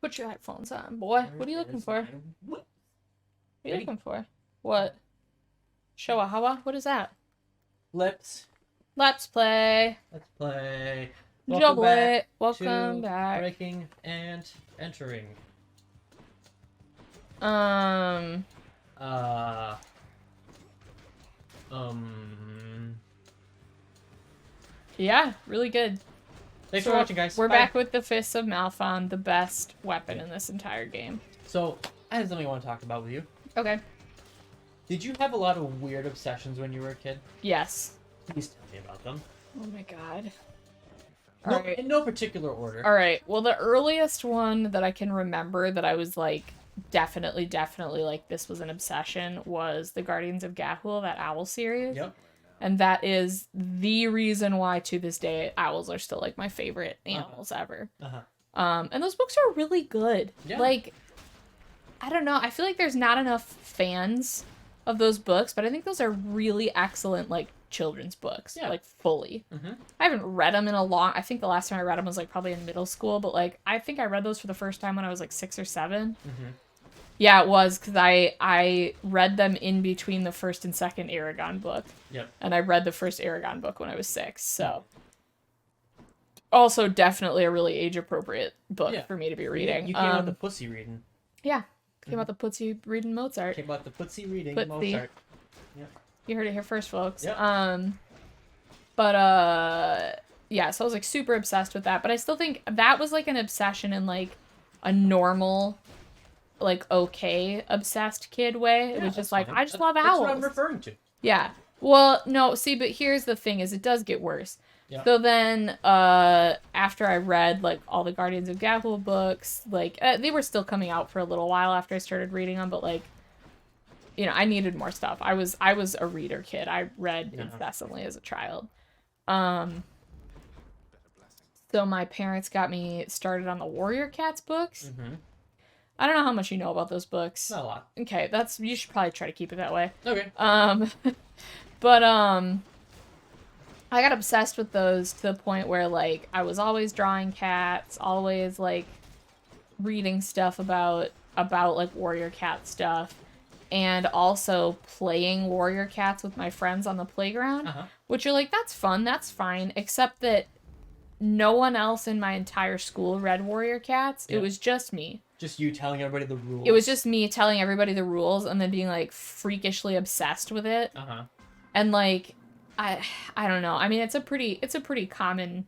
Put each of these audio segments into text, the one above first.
Put your headphones on, boy. What are you looking for? What are you looking for? What? Showahawa? What is that? Let's play. Let's play. Welcome back. Breaking and entering. Um. Yeah, really good. Thanks for watching, guys. We're Bye. back with the Fists of Malphon, the best weapon in this entire game. So, I have something I want to talk about with you. Okay. Did you have a lot of weird obsessions when you were a kid? Yes. Please tell me about them. Oh my god. No, right. In no particular order. Alright, well the earliest one that I can remember that I was like, definitely like this was an obsession was the Guardians of Gahul, that owl series. Yep. And that is the reason why to this day owls are still like my favorite animals ever. And those books are really good. Yeah. Like, I don't know, I feel like there's not enough fans of those books, but I think those are really excellent like children's books. Yeah. Like fully. I haven't read them in a long, I think the last time I read them was like probably in middle school, but like I think I read those for the first time when I was like 6 or 7. Yeah, it was, because I read them in between the first and second Aragon book. Yep. And I read the first Aragon book when I was 6, so. Also, definitely a really age-appropriate book for me to be reading. You came out the pussy reading. Yeah, came out the pussy reading Mozart. Came out the pussy reading Putsy. Mozart. Yep. You heard it here first, folks. Yep. Yeah, so I was, like, super obsessed with that, but I still think that was, like, an obsession in, like, a normal, like, okay, obsessed kid way. It was just like, fine. I just love owls. That's what I'm referring to. Yeah. Well, no, see, but here's the thing, is it does get worse. Yeah. So then, after I read, like, all the Guardians of Gahul books, like, they were still coming out for a little while after I started reading them, but, like, you know, I needed more stuff. I was a reader kid. I read incessantly as a child. So my parents got me started on the Warrior Cats books. I don't know how much you know about those books. Not a lot. Okay, you should probably try to keep it that way. Okay. But I got obsessed with those to the point where, like, I was always drawing cats, always, like, reading stuff about like, Warrior Cat stuff, and also playing Warrior Cats with my friends on the playground, which you're like, that's fun, that's fine, except that no one else in my entire school read Warrior Cats. Yep. It was just me. Just you telling everybody the rules? It was just me telling everybody the rules and then being, like, freakishly obsessed with it. And, like, I don't know. I mean, it's a pretty common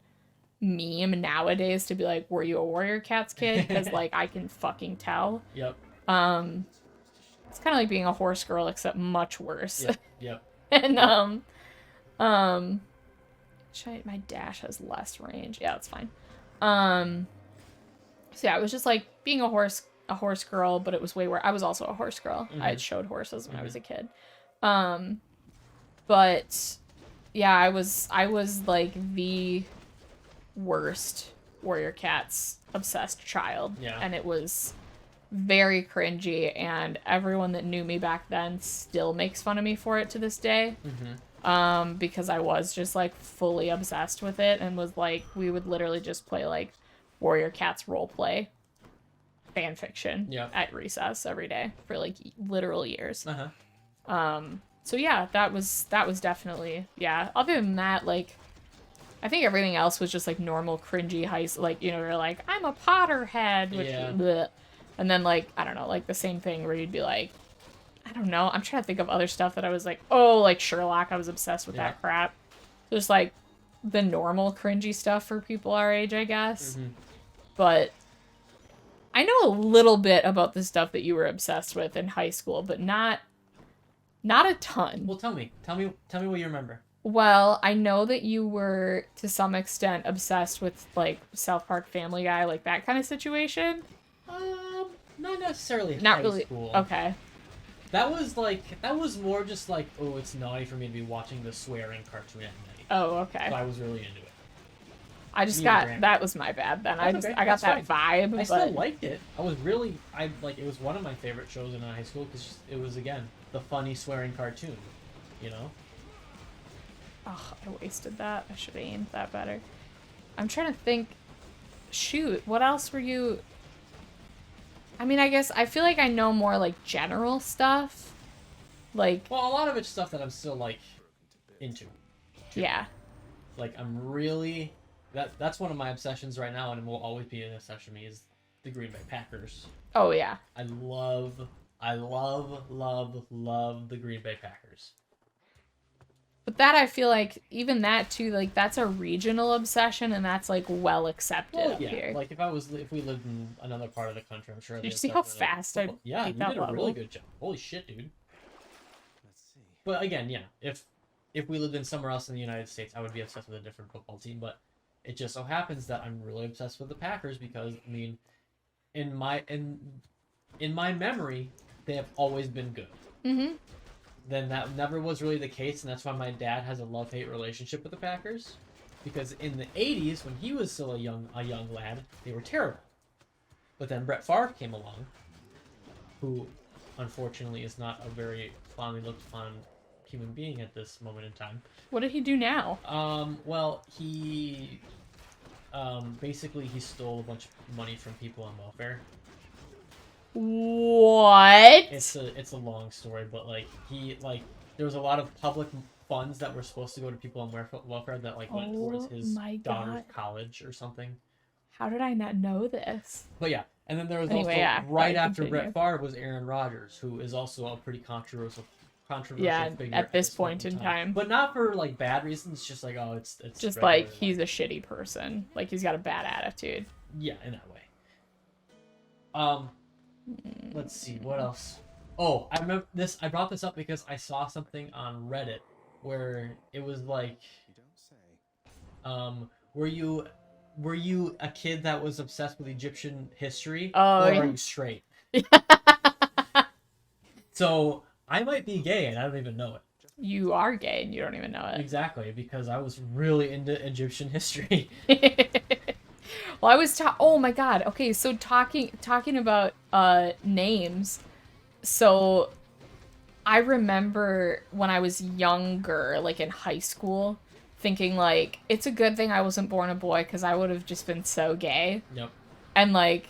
meme nowadays to be like, were you a Warrior Cats kid? Because, like, I can fucking tell. Yep. It's kind of like being a horse girl, except much worse. Yep. And, my dash has less range. Yeah, that's fine. So yeah, it was just like being a horse girl, but it was way where I was also a horse girl. I had showed horses when I was a kid. But yeah, I was like the worst Warrior Cats obsessed child. Yeah. And it was very cringy, and everyone that knew me back then still makes fun of me for it to this day. Because I was just like fully obsessed with it, and was like, we would literally just play like Warrior Cats roleplay fan fiction at recess every day for like literal years. So yeah, that was definitely, yeah. Other than that, like, I think everything else was just like normal cringy like, you know, you're like, I'm a Potterhead, which bleh. And then, like, I don't know, like the same thing where you'd be like, I don't know, I'm trying to think of other stuff that I was like, oh, like Sherlock, I was obsessed with that crap. Just like the normal cringy stuff for people our age, I guess. But I know a little bit about the stuff that you were obsessed with in high school, but not a ton. Well, tell me what you remember. Well, I know that you were to some extent obsessed with like South Park, Family Guy, like that kind of situation. Not necessarily. Not high really. School. Okay. That was more just like, oh, it's naughty for me to be watching the swearing cartoon at night. Oh, okay. So I was really into it. I just that was my bad then. I got that vibe. I still liked it. It was one of my favorite shows in high school because it was, again, the funny swearing cartoon, you know? Oh, I wasted that. I should have aimed that better. I'm trying to think. Shoot, what else were you... I mean, I guess I feel like I know more, like, general stuff. Like... Well, a lot of it's stuff that I'm still, like, into. Yeah. Like, I'm really... That's one of my obsessions right now, and it will always be an obsession to me, is the Green Bay Packers. Oh, yeah. I love the Green Bay Packers. But that, I feel like, even that, too, like, that's a regional obsession, and that's, like, well accepted up here. Like, if we lived in another part of the country, I'm sure... Did you see how fast I beat you that did a level? really good job. Holy shit, dude. Let's see. But, again, yeah, if we lived in somewhere else in the United States, I would be obsessed with a different football team, but it just so happens that I'm really obsessed with the Packers because, I mean, in my memory, they have always been good. Mm-hmm. Then that never was really the case, and that's why my dad has a love-hate relationship with the Packers. Because in the 80s, when he was still a young lad, they were terrible. But then Brett Favre came along, who, unfortunately, is not a very fondly looked upon human being at this moment in time. What did he do now? Well, he... basically, he stole a bunch of money from people on welfare. What? It's a long story, but there was a lot of public funds that were supposed to go to people on welfare that went towards his daughter's college or something. How did I not know this? But yeah, and then there was also right after Brett Favre was Aaron Rodgers, who is also a pretty controversial figure at this point in time. But not for bad reasons, just it's just like he's a shitty person. Like he's got a bad attitude. Yeah, in that way. Let's see, what else? Oh, I remember this. I brought this up because I saw something on Reddit where it was like, were you a kid that was obsessed with Egyptian history, or are you straight? So I might be gay and I don't even know it. You are gay and you don't even know it. Exactly, because I was really into Egyptian history. Well, I was oh my god. Okay, so talking about names. So I remember when I was younger, like in high school, thinking like it's a good thing I wasn't born a boy because I would have just been so gay. Yep. And like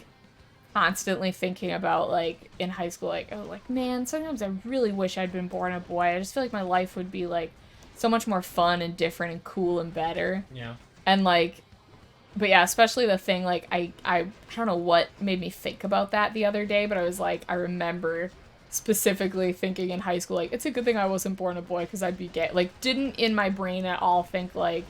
constantly thinking about like in high school, like, oh, like man, sometimes I really wish I'd been born a boy. I just feel like my life would be like so much more fun and different and cool and better. Yeah. And like, but yeah, especially the thing, like, I don't know what made me think about that the other day, but I was like, I remember specifically thinking in high school, like, it's a good thing I wasn't born a boy because I'd be gay. Like, didn't in my brain at all think, like,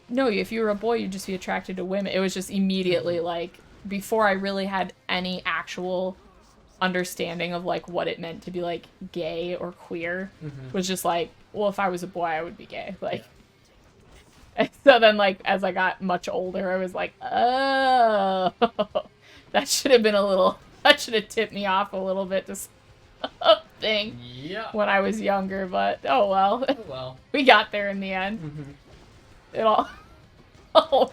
no, if you were a boy, you'd just be attracted to women. It was just immediately, like, before I really had any actual understanding of, like, what it meant to be, like, gay or queer, was just like, well, if I was a boy, I would be gay. Like, yeah. And so then, like, as I got much older, I was like, oh, that should have tipped me off a little bit to something when I was younger, but oh well. We got there in the end. It all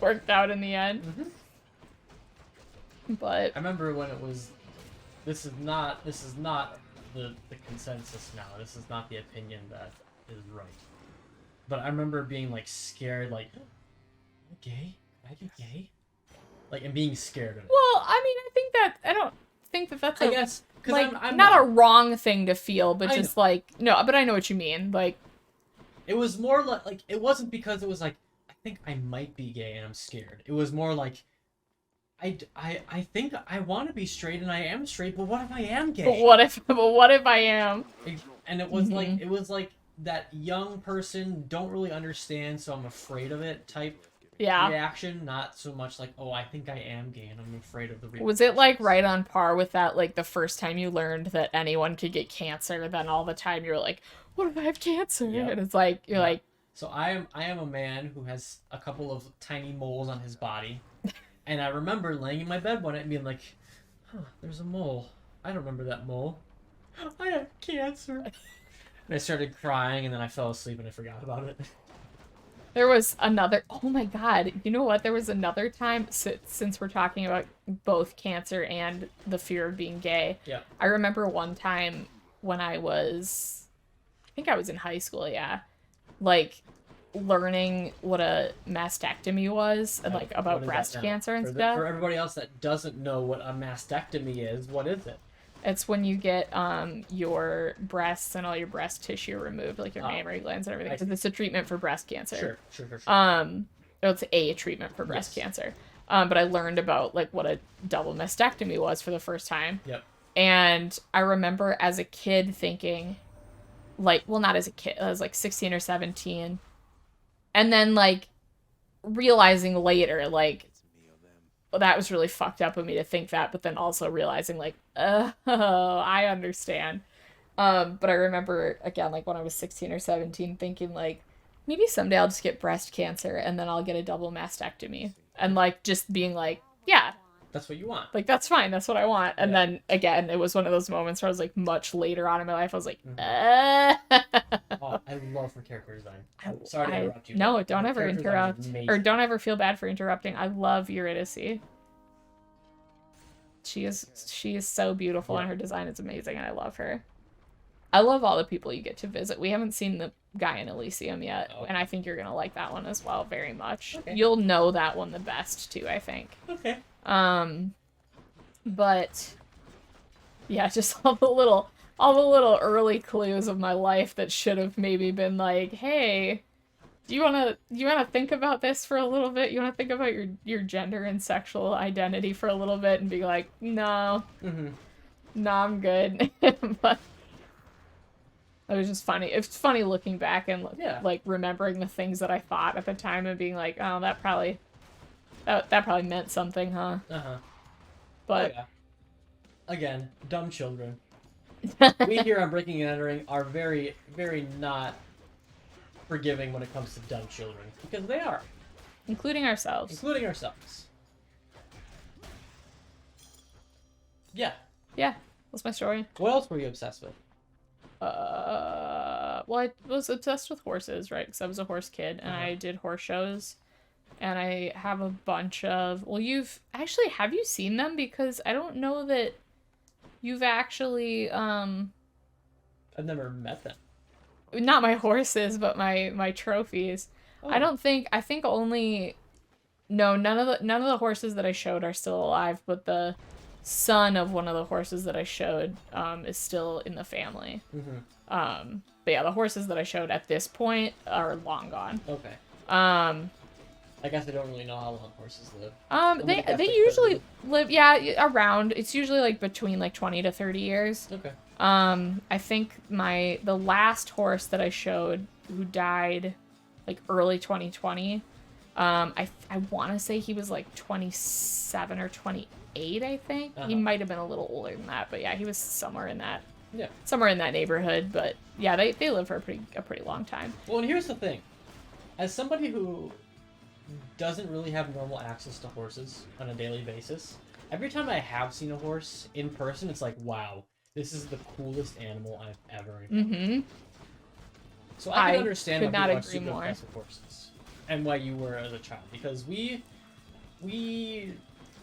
worked out in the end. But I remember when it was, this is not the consensus now. This is not the opinion that is right. But I remember being, like, scared, like, am I gay? Can I be gay? Like, and being scared of it. Well, I mean, I don't think that's I guess, because like, I'm not a wrong thing to feel, but just, know. like, no, but I know what you mean. Like, it was more like, it wasn't because it was like, I think I might be gay and I'm scared. It was more like, I think I want to be straight and I am straight, but what if I am gay? But what if I am? And it was like, that young person don't really understand, so I'm afraid of it type reaction, not so much like, oh, I think I am gay and I'm afraid of the reaction. Was it like right on par with that, like the first time you learned that anyone could get cancer, then all the time you were like, what if I have cancer? Yep. And it's like, you're like... So I am a man who has a couple of tiny moles on his body, and I remember laying in my bed one night and being like, huh, there's a mole. I don't remember that mole. I have cancer. And I started crying, and then I fell asleep, and I forgot about it. There was another... Oh, my God. You know what? There was another time, since we're talking about both cancer and the fear of being gay. Yeah. I remember one time when I think I was in high school, yeah. Like, learning what a mastectomy was and like about breast cancer and stuff. For everybody else that doesn't know what a mastectomy is, what is it? It's when you get your breasts and all your breast tissue removed, like your mammary glands and everything. Because it's a treatment for breast cancer. Sure. It's a treatment for breast cancer. But I learned about like what a double mastectomy was for the first time. Yep. And I remember as a kid thinking, like, well, not as a kid, I was like 16 or 17. And then, like, realizing later, like, well, that was really fucked up of me to think that, but then also realizing, like, oh, I understand. But I remember, again, like, when I was 16 or 17, thinking, like, maybe someday I'll just get breast cancer, and then I'll get a double mastectomy. And, like, just being like, yeah. That's what you want. Like, that's fine. That's what I want. And then, again, it was one of those moments where I was, like, much later on in my life, I was like, Oh, I love her character design. I'm sorry to interrupt you. No, don't ever interrupt. Or don't ever feel bad for interrupting. I love Eurydice. She is so beautiful, and her design is amazing, and I love her. I love all the people you get to visit. We haven't seen the guy in Elysium yet, and I think you're going to like that one as well very much. Okay. You'll know that one the best, too, I think. Okay. But yeah, just all the little early clues of my life that should have maybe been like, hey, do you wanna think about this for a little bit? You wanna think about your gender and sexual identity for a little bit and be like, no, no, I'm good. But it was just funny. It's funny looking back and like remembering the things that I thought at the time and being like, oh, that probably meant something, huh? But again, dumb children. We here on Breaking and Entering are very, very not forgiving when it comes to dumb children, because they are. Including ourselves. Yeah. Yeah, that's my story. What else were you obsessed with? Well, I was obsessed with horses, right? Because I was a horse kid, and I did horse shows. And I have a bunch of... Well, have you seen them? Because I don't know that you've actually, I've never met them. Not my horses, but my trophies. Oh. I think only... No, none of the horses that I showed are still alive, but the son of one of the horses that I showed, is still in the family. But yeah, the horses that I showed at this point are long gone. Okay. I guess I don't really know how long horses live. They usually live, around. It's usually like between like 20 to 30 years. Okay. I think the last horse that I showed who died like early 2020, I want to say he was like 27 or 28, I think. He might have been a little older than that, but yeah, he was somewhere in that neighborhood. But yeah, they live for a pretty long time. Well, and here's the thing. As somebody who doesn't really have normal access to horses on a daily basis, every time I have seen a horse in person, it's like, wow, this is the coolest animal I've ever encountered. So I can understand why people are super obsessed with horses and why you were as a child, because we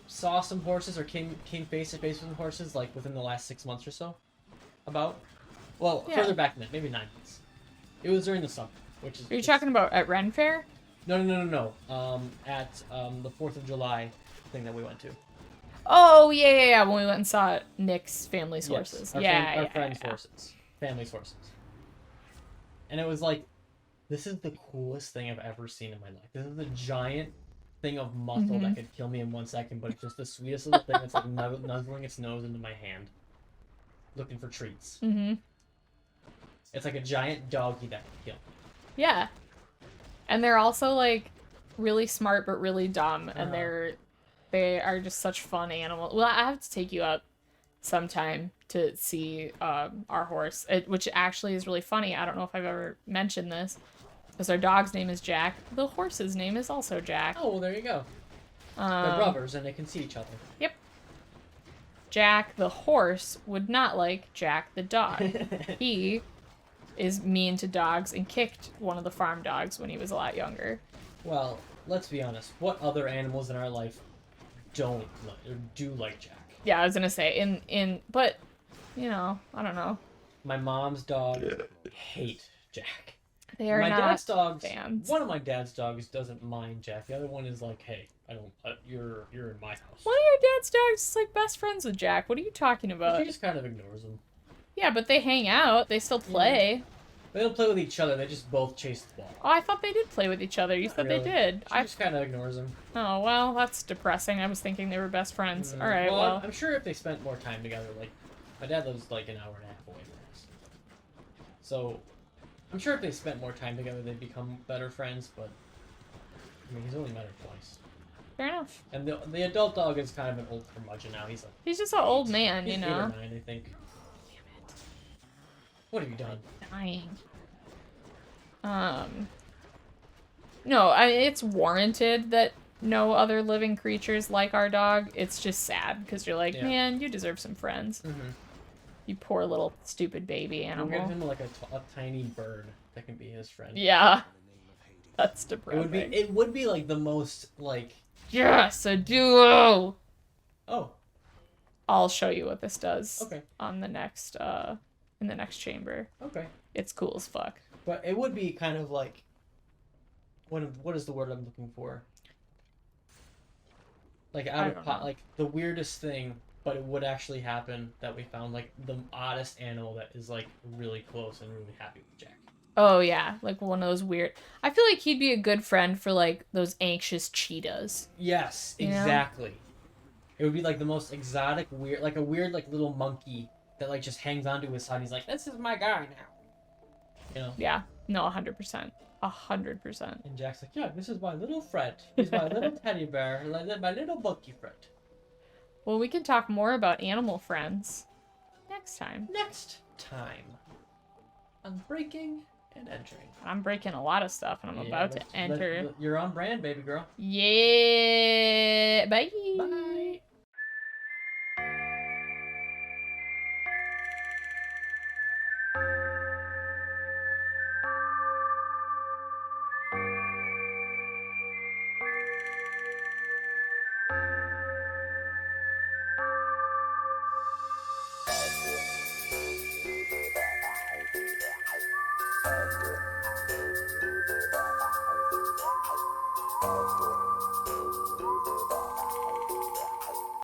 saw some horses or came face to face with some horses like within the last 6 months or so. Further back than that, maybe 9 months. It was during the summer, which is. Are you talking about at Ren Fair? No. At the 4th of July thing that we went to. Oh, yeah. When we went and saw Nick's family's horses. Our friend's horses. Family's horses. And it was like, this is the coolest thing I've ever seen in my life. This is a giant thing of muscle that could kill me in 1 second, but it's just the sweetest little thing that's like nuzzling its nose into my hand, looking for treats. It's like a giant doggy that can kill. Yeah. And they're also, like, really smart but really dumb, and they are just such fun animals. Well, I have to take you up sometime to see our horse, which actually is really funny. I don't know if I've ever mentioned this, because our dog's name is Jack. The horse's name is also Jack. Oh, well, there you go. They're brothers, and they can see each other. Yep. Jack, the horse, would not like Jack, the dog. He is mean to dogs and kicked one of the farm dogs when he was a lot younger. Well, let's be honest. What other animals in our life do like Jack? Yeah, I was gonna say but you know, I don't know. My mom's dog hate Jack. They are my not dad's dogs. fans. One of my dad's dogs doesn't mind Jack. The other one is like, hey, I don't. You're in my house. One of your dad's dogs is like best friends with Jack. What are you talking about? She just kind of ignores him. Yeah, but they hang out. They still play. Yeah. They don't play with each other. They just both chase the ball. Oh, I thought they did play with each other. You said really. they did. She just kind of ignores him. Oh, well, that's depressing. I was thinking they were best friends. All right, well. I'm sure if they spent more time together, like, my dad lives like an hour and a half away from us. So, I'm sure if they spent more time together, they'd become better friends, but, I mean, he's only met her twice. Fair enough. And the adult dog is kind of an old curmudgeon now. He's like... He's just an old man, he's you know? 8 or 9, I think. Damn it. What have you done? Dying. No, it's warranted that no other living creatures like our dog. It's just sad because you're like, man, you deserve some friends. Mm-hmm. You poor little stupid baby animal. We'll get him like a tiny bird that can be his friend. Yeah. That's depressing. It would be like the most, like... Yes, a duo! Oh. I'll show you what this does. Okay. On the next, in the next chamber. Okay. It's cool as fuck. But it would be kind of like... What is the word I'm looking for? Like, like, the weirdest thing, but it would actually happen that we found, like, the oddest animal that is, like, really close and really happy with Jack. Oh, yeah. Like, one of those weird... I feel like he'd be a good friend for, like, those anxious cheetahs. Yes, exactly. It would be, like, the most exotic, weird... Like, a weird, like, little monkey that, like, just hangs onto his side. He's like, this is my guy now. You know? Yeah. No, 100%. 100%. And Jack's like, yeah, this is my little friend. He's my little teddy bear. My little monkey friend. Well, we can talk more about animal friends next time. Next time. On Breaking and Entering. I'm breaking a lot of stuff, and I'm about to enter. You're on brand, baby girl. Yeah. Bye. Bye.